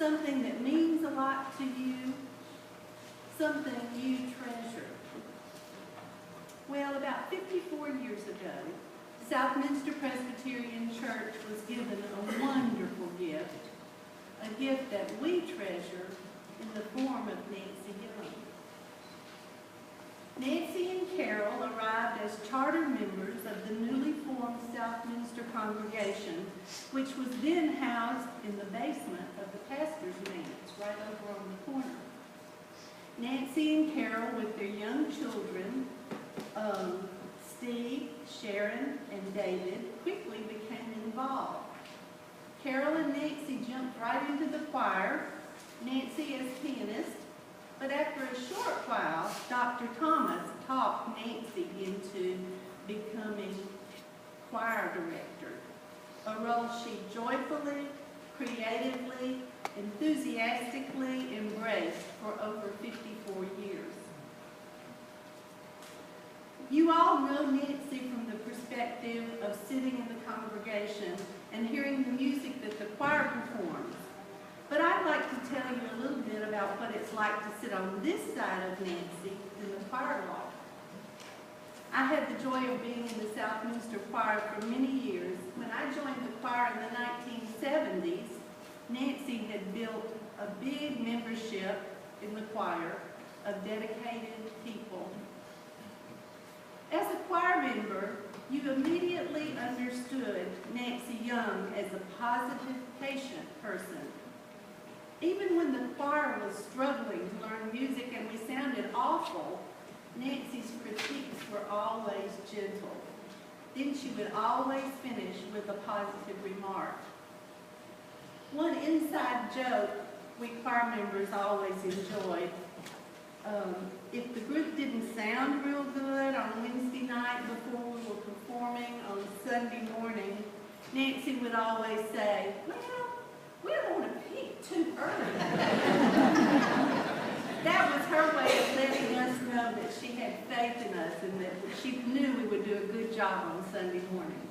something that means a lot to you, something you treasure? Well, about 54 years ago, Southminster Presbyterian Church was given a wonderful gift, a gift that we treasure in the form of Nancy Young. Nancy and Carol arrived as charter members of the newly formed Southminster congregation, which was then housed in the basement of the pastor's manse right over on the corner. Nancy and Carol, with their young children, Steve, Sharon, and David, quickly became involved. Carol and Nancy jumped right into the choir, Nancy as pianist, but after a short while, Dr. Thomas talked Nancy into becoming choir director, a role she joyfully, creatively, enthusiastically embraced for over 54 years. You all know Nancy from the perspective of sitting in the congregation and hearing the music that the choir performs. But I'd like to tell you a little bit about what it's like to sit on this side of Nancy in the choir loft. I had the joy of being in the Southminster choir for many years. When I joined the choir in the 1970s, Nancy had built a big membership in the choir of dedicated people. As a choir member, you immediately understood Nancy Young as a positive, patient person. Even when the choir was struggling to learn music and we sounded awful, Nancy's critiques were always gentle. Then she would always finish with a positive remark. One inside joke we choir members always enjoyed. If the group didn't sound real good on Wednesday night before we were performing on Sunday morning, Nancy would always say, "Well, we don't want to peak too early." That was her way of letting us know that she had faith in us and that she knew we would do a good job on Sunday morning.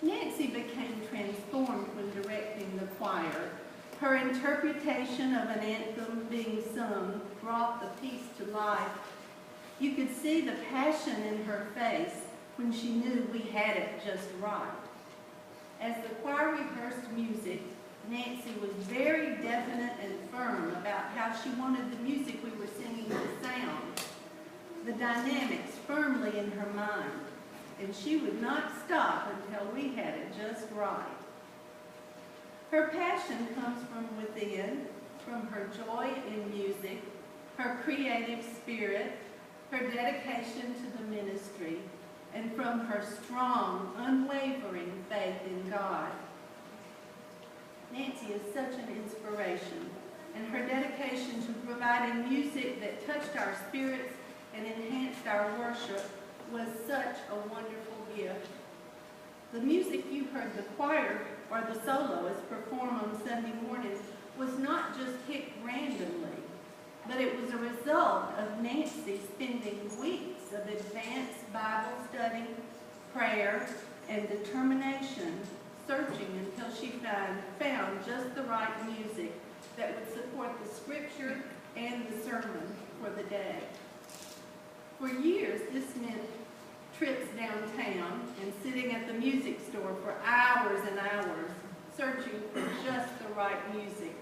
Nancy became transformed when directing the choir. Her interpretation of an anthem being sung brought the piece to life. You could see the passion in her face when she knew we had it just right. As the choir rehearsed music, Nancy was very definite and firm about how she wanted the music we were singing to sound, the dynamics firmly in her mind, and she would not stop until we had it just right. Her passion comes from within, from her joy in music, her creative spirit, her dedication to the ministry, and from her strong, unwavering faith in God. Nancy is such an inspiration, and her dedication to providing music that touched our spirits and enhanced our worship was such a wonderful gift. The music you heard the choir or the soloists perform on Sunday mornings was not just picked randomly, but it was a result of Nancy spending weeks of advanced Bible study, prayer, and determination, searching until she found just the right music that would support the scripture and the sermon for the day. For years, this meant trips downtown and sitting at the music store for hours and hours, searching for just the right music.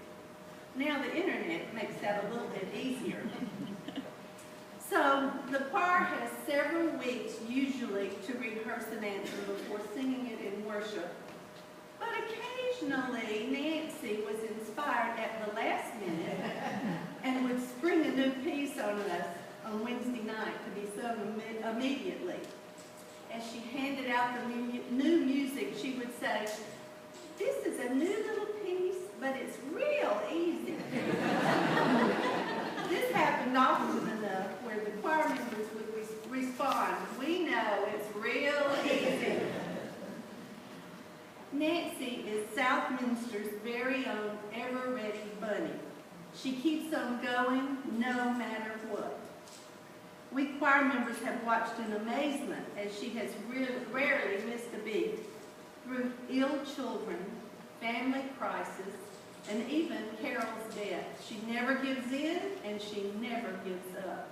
Now the internet makes that a little bit easier. So the choir has several weeks usually to rehearse an anthem before singing it in worship. But occasionally Nancy was inspired at the last minute and would spring a new piece on us on Wednesday night to be sung immediately. As she handed out the new music, she would say, "This is a new little piece, but it's real easy." This happened often enough where the choir members would respond, "We know it's real easy." Nancy is Southminster's very own ever-ready bunny. She keeps on going no matter what. We choir members have watched in amazement as she has rarely missed a beat through ill children, family crisis, and even Carol's death. She never gives in, and she never gives up.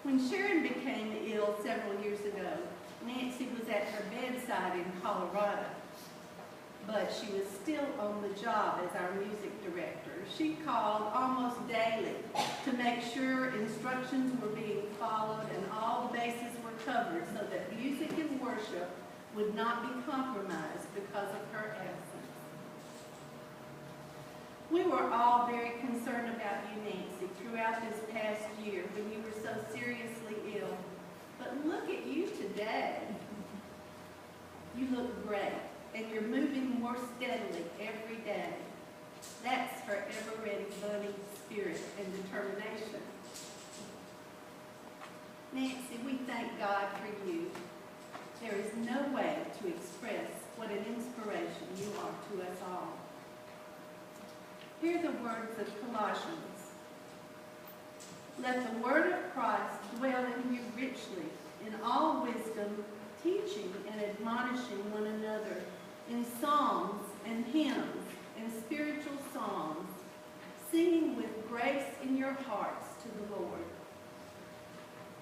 When Sharon became ill several years ago, Nancy was at her bedside in Colorado, but she was still on the job as our music director. She called almost daily to make sure instructions were being followed and all the bases were covered so that music and worship would not be compromised because of her absence. We were all very concerned about you, Nancy, throughout this past year when you were so seriously ill. But look at you today. You look great, and you're moving more steadily every day. That's her ever-ready bunny spirit and determination. Nancy, we thank God for you. There is no way to express what an inspiration you are to us all. Hear the words of Colossians. Let the word of Christ dwell in you richly, in all wisdom, teaching and admonishing one another in psalms and hymns and spiritual songs, singing with grace in your hearts to the Lord.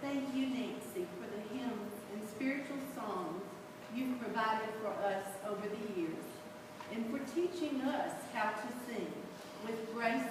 Thank you, Nancy, for the hymns and spiritual songs you've provided for us over the years, and for teaching us how to sing with grace